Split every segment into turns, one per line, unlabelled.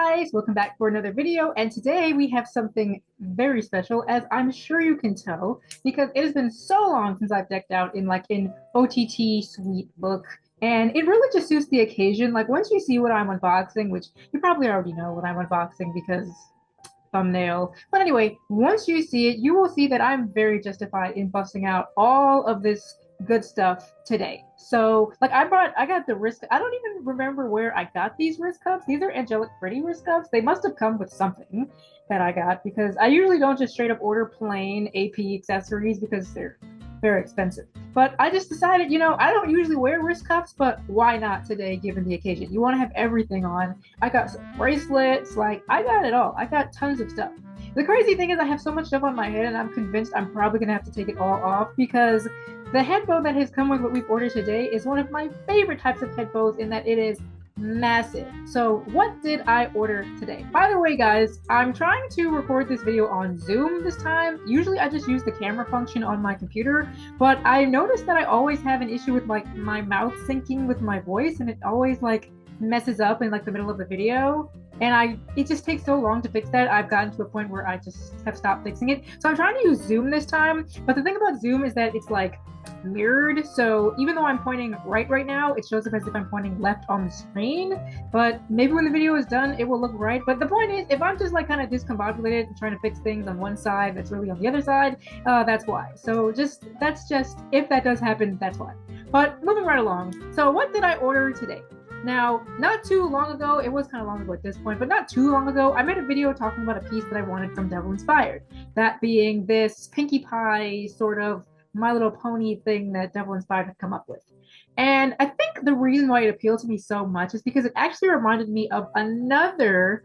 guys, welcome back for another video, and today we have something very special, as I'm sure you can tell, because it has been so long since I've decked out in an OTT sweet look, and it really just suits the occasion. Like, once you see what I'm unboxing, which you probably already know what I'm unboxing because thumbnail, but anyway, once you see it, you will see that I'm very justified in busting out all of this good stuff today. So I got the wrist. I don't even remember where I got these wrist cuffs. These are Angelic Pretty wrist cuffs. They must have come with something that I got, because I usually don't just straight up order plain AP accessories because they're very expensive. But I just decided, I don't usually wear wrist cuffs, but why not today given the occasion? You want to have everything on. I got some bracelets, I got it all. I got tons of stuff. The crazy thing is I have so much stuff on my head, and I'm convinced I'm probably gonna have to take it all off, because the head bow that has come with what we've ordered today is one of my favorite types of head bows, in that it is massive. So what did I order today? By the way, guys, I'm trying to record this video on Zoom this time. Usually I just use the camera function on my computer, but I noticed that I always have an issue with my mouth syncing with my voice, and it always messes up in the middle of the video, and it just takes so long to fix that. I've gotten to a point where I just have stopped fixing it. So I'm trying to use Zoom this time, but the thing about Zoom is that it's mirrored, so even though I'm pointing right now, it shows up as if I'm pointing left on the screen, but maybe when the video is done it will look right. But the point is, if I'm just kind of discombobulated and trying to fix things on one side that's really on the other side, that's why. So that's just if that does happen, that's why. But moving right along, so what did I order today? Now, not too long ago, it was kind of long ago at this point, but not too long ago, I made a video talking about a piece that I wanted from Devil Inspired. That being this Pinkie Pie sort of My Little Pony thing that Devil Inspired had come up with. And I think the reason why it appealed to me so much is because it actually reminded me of another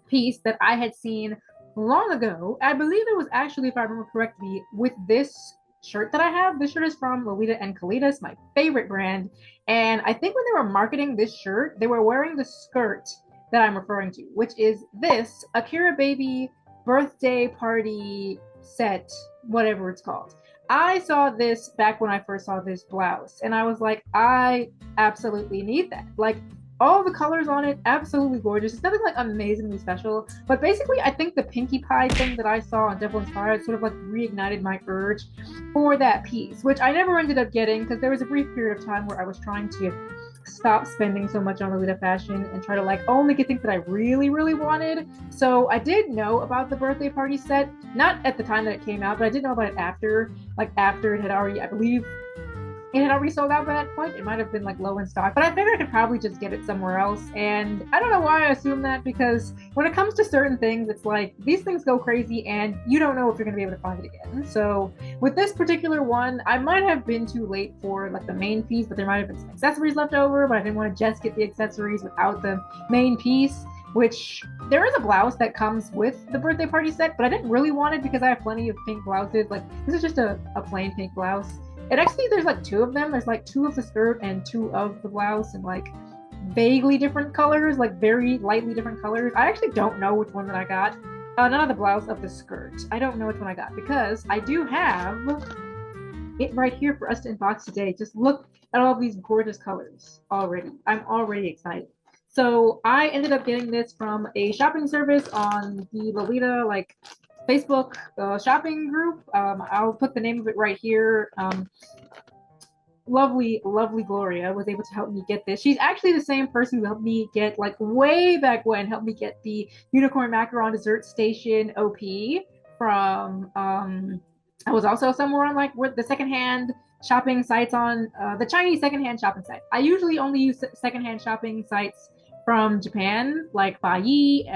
piece that I had seen long ago. I believe it was actually, if I remember correctly, with this shirt that I have. This shirt is from Lolita and Colitas, my favorite brand. And I think when they were marketing this shirt, they were wearing the skirt that I'm referring to, which is this AkiraBaby birthday party set, whatever it's called. I saw this back when I first saw this blouse, and I was like, I absolutely need that. All the colors on it, absolutely gorgeous. It's nothing amazingly special, but basically I think the Pinkie Pie thing that I saw on Devil Inspired sort of reignited my urge for that piece, which I never ended up getting, because there was a brief period of time where I was trying to stop spending so much on Lolita fashion and try to only get things that I really wanted. So I did know about the birthday party set, not at the time that it came out, but I did know about it after, after it had already, I believe it had already sold out by that point. It might have been low in stock, but I figured I could probably just get it somewhere else. And I don't know why I assume that, because when it comes to certain things, it's these things go crazy and you don't know if you're going to be able to find it again. So with this particular one, I might have been too late for the main piece, but there might have been some accessories left over, but I didn't want to just get the accessories without the main piece, which there is a blouse that comes with the birthday party set, but I didn't really want it because I have plenty of pink blouses. This is just a plain pink blouse. It actually, there's two of them. There's two of the skirt and two of the blouse, and vaguely different colors, very lightly different colors. I actually don't know which one that I got. None of the blouse, of the skirt. I don't know which one I got, because I do have it right here for us to unbox today. Just look at all these gorgeous colors already. I'm already excited. So I ended up getting this from a shopping service on the Lolita Facebook shopping group. I'll put the name of it right here. Lovely Gloria was able to help me get this. She's actually the same person who helped me get, way back when, helped me get the Unicorn Macaron Dessert Station OP from, I was also somewhere on the secondhand shopping sites on the Chinese secondhand shopping site. I usually only use secondhand shopping sites from Japan, Mercari,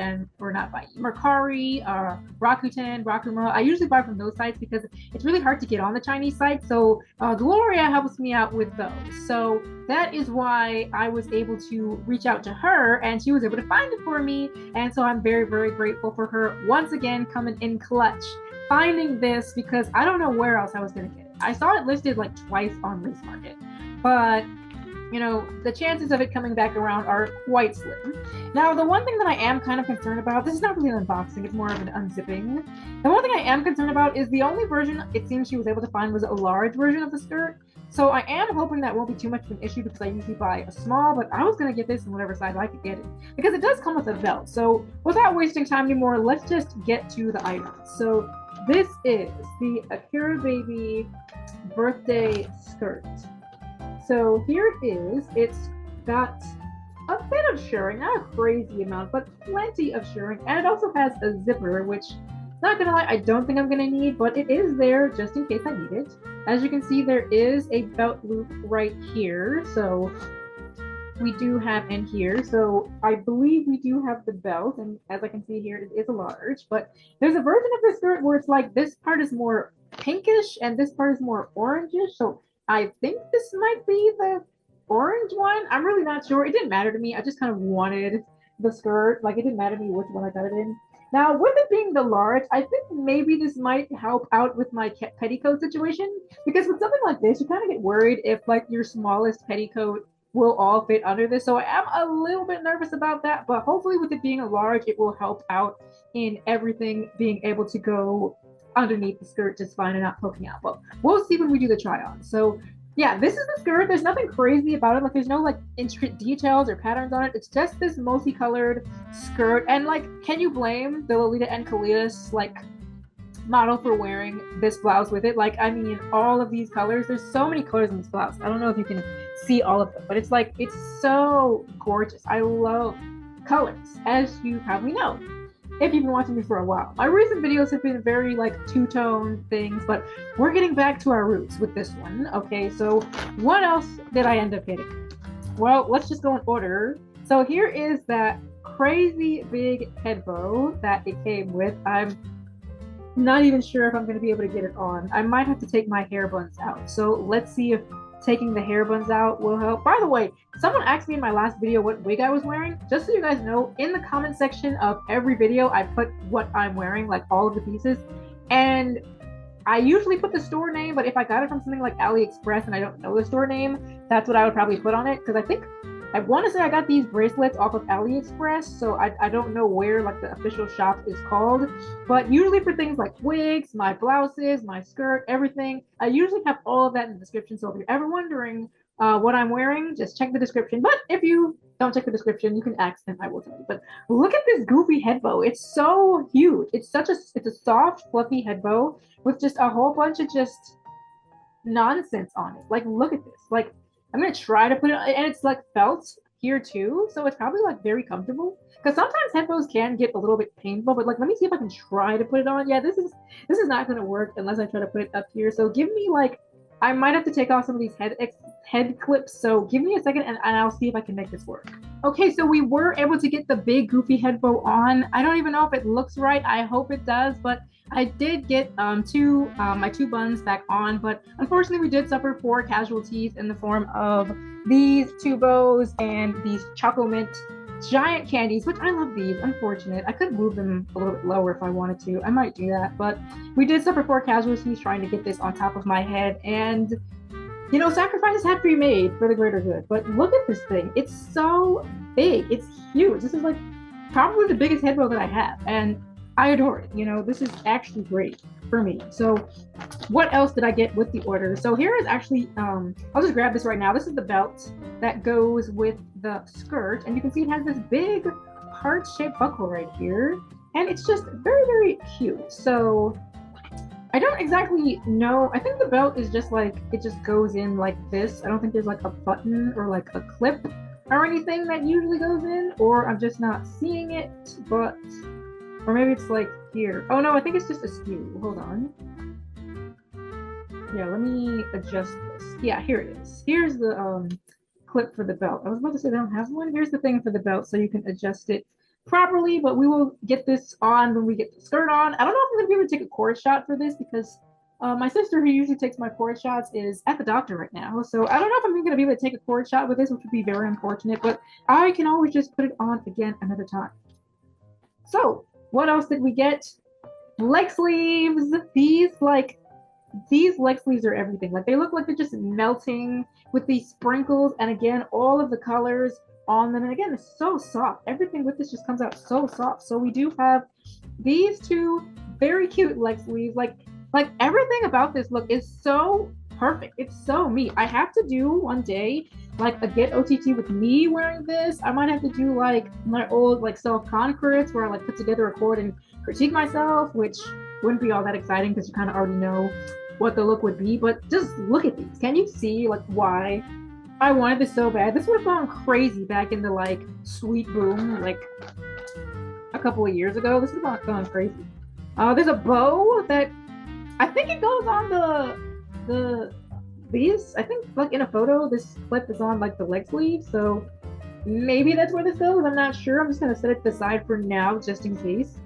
Rakuten, Rakuma. I usually buy from those sites because it's really hard to get on the Chinese site. So Gloria helps me out with those. So that is why I was able to reach out to her, and she was able to find it for me. And so I'm very grateful for her once again coming in clutch, finding this, because I don't know where else I was gonna get it. I saw it listed twice on Lace Market, but the chances of it coming back around are quite slim. Now, the one thing that I am kind of concerned about, this is not really an unboxing, it's more of an unzipping. The one thing I am concerned about is the only version it seems she was able to find was a large version of the skirt, So I am hoping that won't be too much of an issue because I usually buy a small, but I was going to get this in whatever size I could get it because it does come with a belt. So without wasting time anymore, let's just get to the items. So this is the AkiraBaby birthday skirt. So here it is. It's got a bit of shirring, not a crazy amount, but plenty of shirring. And it also has a zipper, which, not gonna lie, I don't think I'm gonna need, but it is there just in case I need it. As you can see, there is a belt loop right here. So we do have in here. So I believe we do have the belt, and as I can see here, it is a large, but there's a version of the skirt where it's like this part is more pinkish and this part is more orangish. So I think this might be the orange one. I'm really not sure. It didn't matter to me. I just kind of wanted the skirt. Like, it didn't matter to me which one I got it in. Now, with it being the large, I think maybe this might help out with my petticoat situation, because with something like this, you kind of get worried if like your smallest petticoat will all fit under this. So I am a little bit nervous about that, but hopefully with it being a large, it will help out in everything being able to go underneath the skirt just fine and not poking out. But we'll see when we do the try on. So yeah, this is the skirt. There's nothing crazy about it. Like, there's no like intricate details or patterns on it. It's just this multicolored skirt. And like, can you blame the Lolita and Colitas like model for wearing this blouse with it? Like, I mean, all of these colors. There's so many colors in this blouse. I don't know if you can see all of them, but it's like, it's so gorgeous. I love colors, as you probably know if you've been watching me for a while. My recent videos have been very like two-tone things, but we're getting back to our roots with this one. Okay, so what else did I end up getting? Well, let's just go in order. So here is that crazy big head bow that it came with. I'm not even sure if I'm going to be able to get it on. I might have to take my hair buns out. So let's see if taking the hair buns out will help. By the way, someone asked me in my last video what wig I was wearing. Just so you guys know, in the comment section of every video, I put what I'm wearing, like all of the pieces. And I usually put the store name, but if I got it from something like Aliexpress and I don't know the store name, that's what I would probably put on it. Because I want to say I got these bracelets off of Aliexpress, so I don't know where like the official shop is called. But usually for things like wigs, my blouses, my skirt, everything, I usually have all of that in the description. So if you're ever wondering what I'm wearing, just check the description. But if you don't check the description, you can ask and I will tell you. But look at this goofy head bow. It's so huge. It's a soft, fluffy head bow with just a whole bunch of just nonsense on it. Like, look at this. Like, I'm gonna try to put it on, and it's like felt here too, so it's probably like very comfortable. Because sometimes head bows can get a little bit painful, but like, let me see if I can try to put it on. Yeah, this is not gonna work unless I try to put it up here. So give me like, I might have to take off some of these head clips. So give me a second, and I'll see if I can make this work. Okay, so we were able to get the big goofy head bow on. I don't even know if it looks right. I hope it does, but I did get my two buns back on, but unfortunately we did suffer 4 casualties in the form of these 2 bows and these Chocomint giant candies, which I love these. Unfortunate. I could move them a little bit lower if I wanted to. I might do that, but we did suffer 4 casualties trying to get this on top of my head, and you know, sacrifices have to be made for the greater good. But look at this thing. It's so big. It's huge. This is like probably the biggest head bow that I have, and I adore it. You know, this is actually great for me. So what else did I get with the order? So here is actually, I'll just grab this right now. This is the belt that goes with the skirt. And you can see it has this big heart-shaped buckle right here. And it's just very, very cute. So I don't exactly know. I think the belt is just like, it just goes in like this. I don't think there's like a button or like a clip or anything that usually goes in, or I'm just not seeing it, but... Or maybe it's like here. Oh no, I think it's just askew. Hold on. Yeah, let me adjust this. Yeah, here it is. Here's the clip for the belt. I was about to say they don't have one. Here's the thing for the belt, so you can adjust it properly, but we will get this on when we get the skirt on. I don't know if I'm gonna be able to take a cord shot for this because my sister, who usually takes my cord shots, is at the doctor right now. So I don't know if I'm gonna be able to take a cord shot with this, which would be very unfortunate, but I can always just put it on again another time. So what else did we get? Leg sleeves. These leg sleeves are everything. Like, they look like they're just melting with these sprinkles, and again, all of the colors on them. And again, it's so soft. Everything with this just comes out so soft. So we do have these 2 very cute leg sleeves. Like everything about this look is so perfect. It's so me. I have to do one day like a get OTT with me wearing this. I might have to do like my old like self-con crits where I like put together a Coord and critique myself, which wouldn't be all that exciting because you kind of already know what the look would be. But just look at these. Can you see like why I wanted this so bad? This would have gone crazy back in the like sweet boom like a couple of years ago. This would have gone crazy. There's a bow that I think it goes on these. I think like in a photo, this clip is on like the leg sleeve, so maybe that's where this goes. I'm not sure. I'm just gonna set it to the side for now, just in case.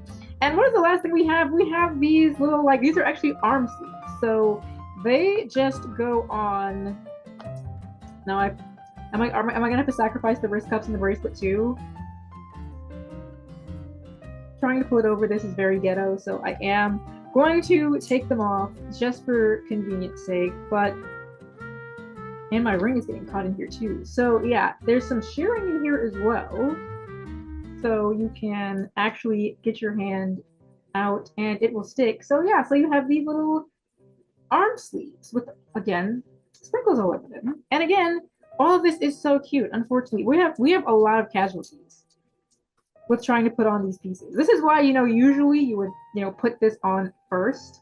And what is the last thing we have? We have these little like these are actually arm sleeves, so they just go on. Now am I gonna have to sacrifice the wrist cuffs and the bracelet too? Trying to pull it over this is very ghetto, so I am going to take them off just for convenience sake, and my ring is getting caught in here too. So yeah, there's some shearing in here as well. So you can actually get your hand out and it will stick. So yeah, so you have these little arm sleeves with, again, sprinkles all over them. And again, all of this is so cute. Unfortunately, we have a lot of casualties with trying to put on these pieces. This is why, usually you would, put this on first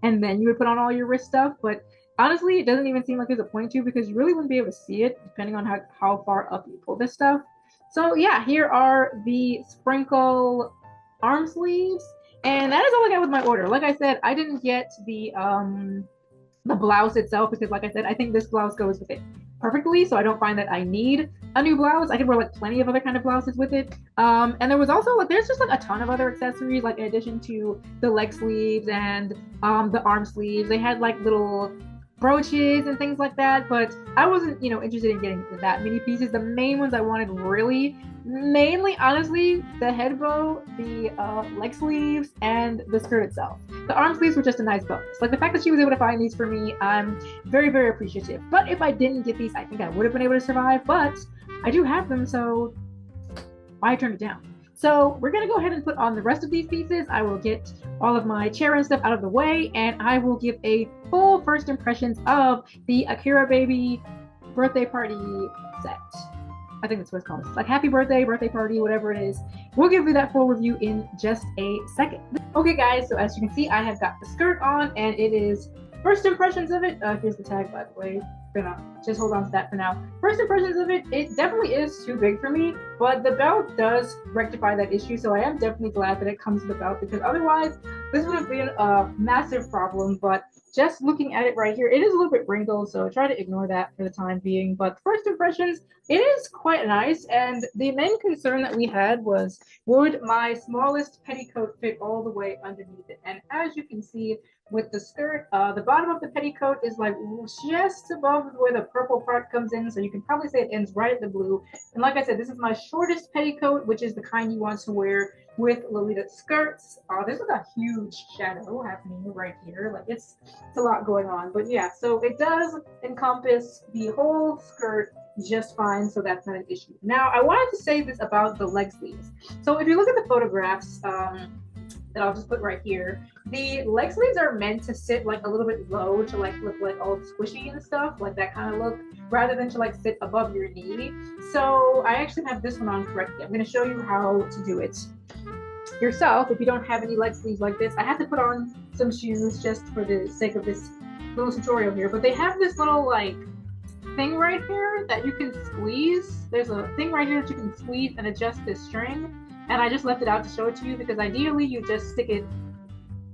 and then you would put on all your wrist stuff. But honestly, it doesn't even seem like there's a point to because you really wouldn't be able to see it depending on how far up you pull this stuff. So yeah, here are the sprinkle arm sleeves. And that is all I got with my order. Like I said, I didn't get the blouse itself because like I said, I think this blouse goes with it perfectly, so I don't find that I need a new blouse. I could wear like plenty of other kind of blouses with it. And there was also like there's just like a ton of other accessories, like in addition to the leg sleeves and the arm sleeves. They had like little brooches and things like that, but I wasn't interested in getting that many pieces. The main ones I wanted really mainly honestly the head bow, the leg sleeves, and the skirt itself. The arm sleeves were just a nice bonus. Like the fact that she was able to find these for me, I'm very, very appreciative. But if I didn't get these, I think I would have been able to survive, but I do have them, so why turn it down? So we're gonna go ahead and put on the rest of these pieces. I will get all of my chair and stuff out of the way, and I will give a full first impressions of the AkiraBaby birthday party set. I think that's what it's called. Like happy birthday, birthday party, whatever it is. We'll give you that full review in just a second. Okay guys, so as you can see, I have got the skirt on and it is first impressions of it. Here's the tag, by the way. Just hold on to that for now. First impressions of it, it definitely is too big for me, but the belt does rectify that issue, so I am definitely glad that it comes with a belt because otherwise this would have been a massive problem. But just looking at it right here, it is a little bit wrinkled, so try to ignore that for the time being. But first impressions, it is quite nice, and the main concern that we had was, would my smallest petticoat fit all the way underneath it? And as you can see with the skirt, the bottom of the petticoat is like just above where the purple part comes in, so you can probably say it ends right at the blue. And like I said, this is my shortest petticoat, which is the kind you want to wear with Lolita skirts. There's like a huge shadow happening right here. Like it's a lot going on, but yeah, so it does encompass the whole skirt just fine, so that's not an issue. Now I wanted to say this about the leg sleeves. So if you look at the photographs that I'll just put right here, the leg sleeves are meant to sit like a little bit low to like look like all squishy and stuff, like that kind of look, rather than to like sit above your knee. So I actually have this one on correctly. I'm going to show you how to do it yourself if you don't have any leg sleeves like this. I had to put on some shoes just for the sake of this little tutorial here, but they have this little like thing right here that you can squeeze. There's a thing right here that you can squeeze and adjust this string, and I just left it out to show it to you because ideally you just stick it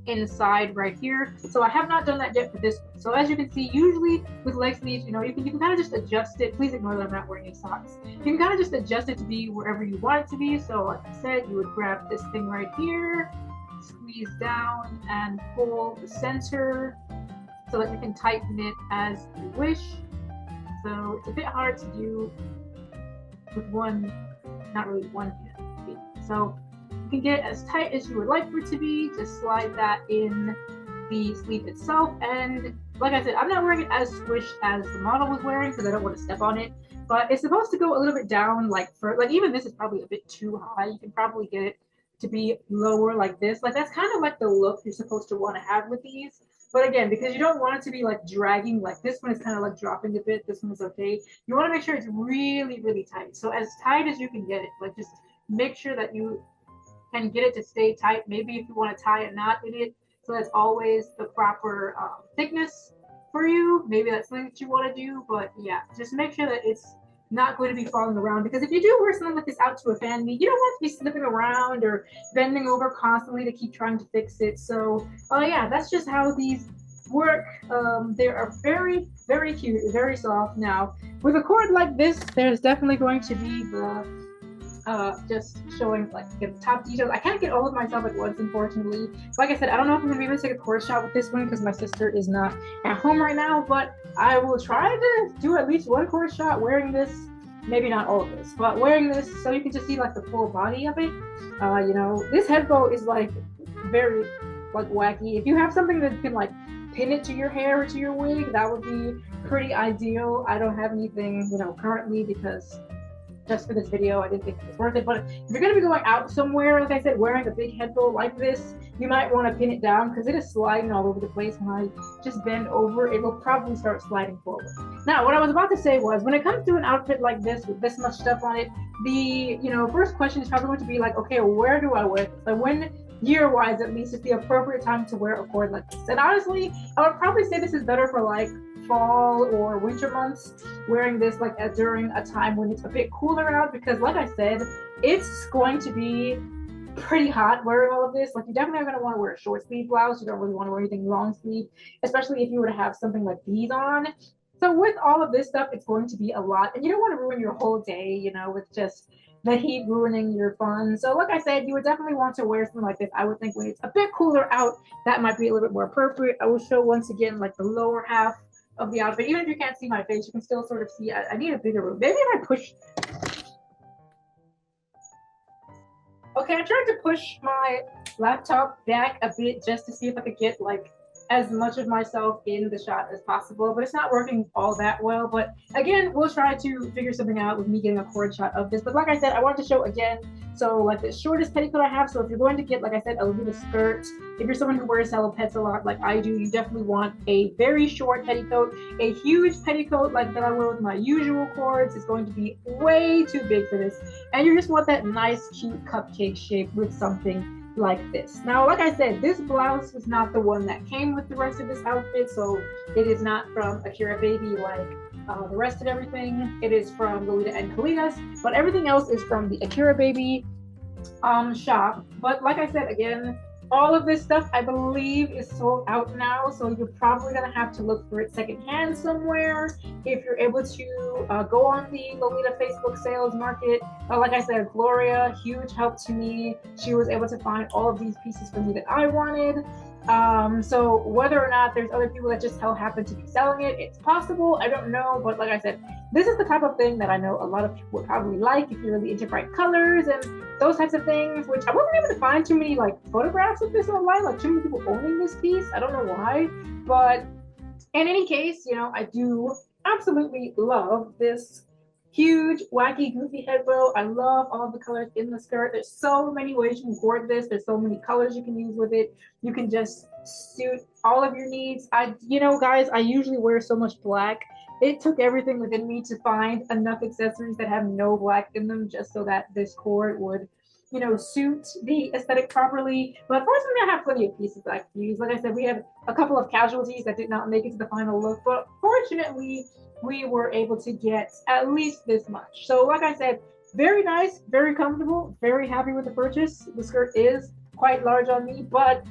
inside right here. So I have not done that yet for this one. So as you can see, usually with leg sleeves, you can kind of just adjust it. Please ignore that I'm not wearing any socks. You can kind of just adjust it to be wherever you want it to be. So like I said, you would grab this thing right here, squeeze down and pull the center so that you can tighten it as you wish. So it's a bit hard to do with not really one hand. So you can get it as tight as you would like for it to be. Just slide that in the sleeve itself. And like I said, I'm not wearing it as squished as the model was wearing because I don't want to step on it. But it's supposed to go a little bit down, like even this is probably a bit too high. You can probably get it to be lower like this. Like that's kind of like the look you're supposed to want to have with these. But again, because you don't want it to be like dragging, like this one is kind of like dropping a bit, this one is okay. You want to make sure it's really, really tight. So as tight as you can get it, like just make sure that you can get it to stay tight. Maybe if you want to tie a knot in it, so that's always the proper thickness for you. Maybe that's something that you want to do, but yeah, just make sure that it's not going to be falling around, because if you do wear something like this out to a fan meet, you don't want to be slipping around or bending over constantly to keep trying to fix it. So yeah, that's just how these work. They are very, very cute, very soft. Now with a cord like this, there's definitely going to be the just showing like the top details. I can't get all of myself at once, unfortunately. Like I said, I don't know if I'm gonna be able to take a cord shot with this one because my sister is not at home right now, but I will try to do at least one cord shot wearing this. Maybe not all of this, but wearing this so you can just see like the full body of it. You know, this head bow is like very like wacky. If you have something that can like pin it to your hair or to your wig, that would be pretty ideal. I don't have anything, you know, currently, because just for this video, I didn't think it was worth it. But if you're going to be going out somewhere, like I said, wearing a big head bow like this, you might want to pin it down because it is sliding all over the place. When I just bend over, it will probably start sliding forward. Now, what I was about to say was, when it comes to an outfit like this with this much stuff on it, the first question is probably going to be like, okay, where do I wear this? Like, when, year-wise at least, is the appropriate time to wear a cord like this? And honestly, I would probably say this is better for like fall or winter months, wearing this like during a time when it's a bit cooler out, because like I said, it's going to be pretty hot wearing all of this. Like, you definitely are going to want to wear a short sleeve blouse. You don't really want to wear anything long sleeve, especially if you were to have something like these on. So with all of this stuff, it's going to be a lot, and you don't want to ruin your whole day, you know, with just the heat ruining your fun. So like I said, you would definitely want to wear something like this. I would think when it's a bit cooler out, that might be a little bit more appropriate. I will show once again like the lower half of the outfit. Even if you can't see my face, you can still sort of see. I need a bigger room. Maybe if I push. Okay, I tried to push my laptop back a bit just to see if I could get like as much of myself in the shot as possible, but it's not working all that well. But again, we'll try to figure something out with me getting a cord shot of this. But like I said, I wanted to show again, so like the shortest petticoat I have. So if you're going to get, like I said, a little skirt, if you're someone who wears salopettes a lot like I do, you definitely want a very short petticoat. A huge petticoat like that I wear with my usual cords is going to be way too big for this, and you just want that nice cute cupcake shape with something like this. Now, like I said, this blouse is not the one that came with the rest of this outfit, so it is not from AkiraBaby like the rest of everything. It is from Lolita and Colitas, but everything else is from the AkiraBaby shop. But like I said, again, all of this stuff I believe is sold out now, so you're probably gonna have to look for it secondhand somewhere. If you're able to go on the Lolita Facebook sales market, like I said, Gloria, huge help to me. She was able to find all of these pieces for me that I wanted. So whether or not there's other people that just happen to be selling it, it's possible. I don't know, but like I said, this is the type of thing that I know a lot of people would probably like if you're really into bright colors and those types of things, which I wasn't able to find too many like photographs of this online, like too many people owning this piece. I don't know why, but in any case, you know, I do absolutely love this huge, wacky, goofy head bow. I love all of the colors in the skirt. There's so many ways you can cord this. There's so many colors you can use with it. You can just suit all of your needs. Guys, I usually wear so much black. It took everything within me to find enough accessories that have no black in them just so that this cord would, you know, suit the aesthetic properly. But fortunately, I have plenty of pieces that I can use. Like I said, we had a couple of casualties that did not make it to the final look, but fortunately, we were able to get at least this much. So like I said, very nice, very comfortable, very happy with the purchase. The skirt is quite large on me, but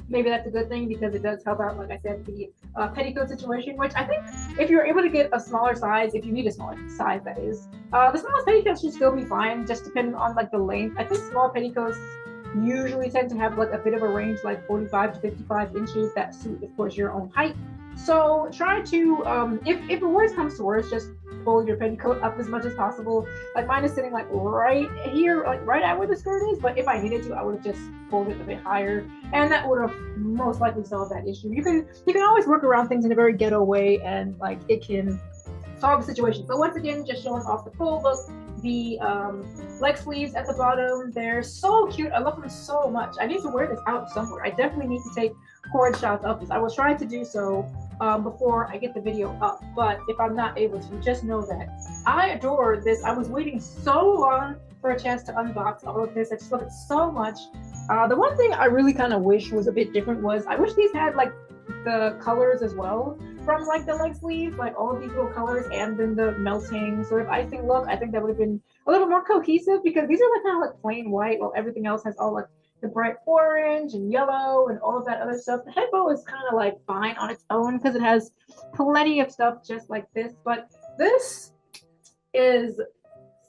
maybe that's a good thing because it does help out, like I said, the petticoat situation, which I think if you're able to get a smaller size, if you need a smaller size, that is, the smallest petticoats should still be fine, just depending on like the length. I think small petticoats usually tend to have like a bit of a range, like 45 to 55 inches that suit, of course, your own height. So try to, if the worst comes to worst, just pull your petticoat up as much as possible. Like mine is sitting like right here, like right at where the skirt is, but if I needed to, I would have just pulled it a bit higher, and that would have most likely solved that issue. You can always work around things in a very ghetto way, and like it can solve the situation. So once again, just showing off the full look, the leg sleeves at the bottom. They're so cute. I love them so much. I need to wear this out somewhere. I definitely need to take Coord shots of this. I will try to do so before I get the video up, but if I'm not able to, just know that I adore this. I was waiting so long for a chance to unbox all of this. I just love it so much. The one thing I really kind of wish was a bit different was I wish these had like the colors as well from like the leg sleeves, like all of these little colors, and then the melting sort of icing look. I think that would have been a little more cohesive because these are like kind of like plain white while everything else has all like the bright orange and yellow and all of that other stuff. The head bow is kind of like fine on its own because it has plenty of stuff just like this, but this is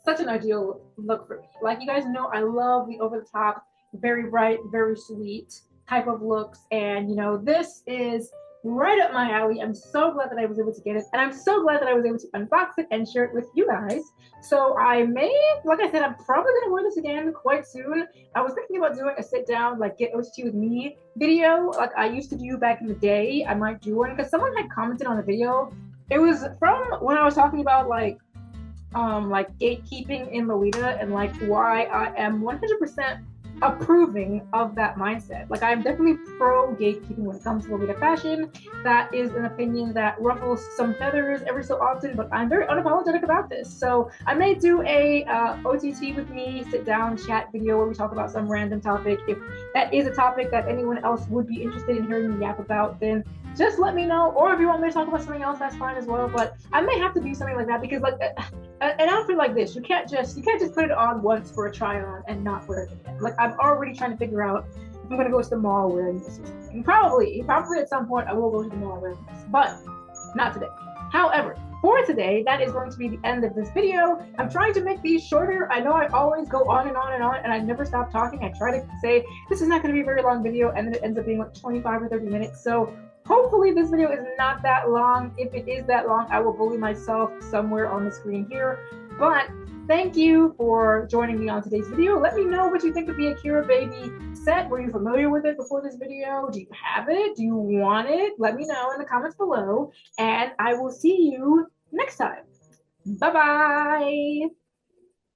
such an ideal look for me. Like you guys know, I love the over the top, very bright, very sweet type of looks, and you know, this is right up my alley. I'm so glad that I was able to get it, and I'm so glad that I was able to unbox it and share it with you guys. So I may, like I said, I'm probably gonna wear this again quite soon. I was thinking about doing a sit down, like get OTT with me video, like I used to do back in the day. I might do one because someone had commented on the video. It was from when I was talking about like gatekeeping in Lolita and like why I am 100% approving of that mindset. Like I'm definitely pro gatekeeping when it comes to Lolita fashion. That is an opinion that ruffles some feathers every so often, but I'm very unapologetic about this. So I may do a OTT with me sit down chat video where we talk about some random topic. If that is a topic that anyone else would be interested in hearing me yap about, then just let me know. Or if you want me to talk about something else, that's fine as well. But I may have to do something like that because like an outfit like this, you can't just put it on once for a try on and not wear it again. Like I'm already trying to figure out if I'm gonna go to the mall wearing this or something. Probably at some point I will go to the mall wearing this, but not today. However, for today, that is going to be the end of this video. I'm trying to make these shorter. I know I always go on and on and on, and I never stop talking. I try to say this is not going to be a very long video, and then it ends up being like 25 or 30 minutes. So hopefully this video is not that long. If it is that long, I will bully myself somewhere on the screen here. But thank you for joining me on today's video. Let me know what you think of the AkiraBaby set. Were you familiar with it before this video? Do you have it? Do you want it? Let me know in the comments below, and I will see you next time. Bye-bye.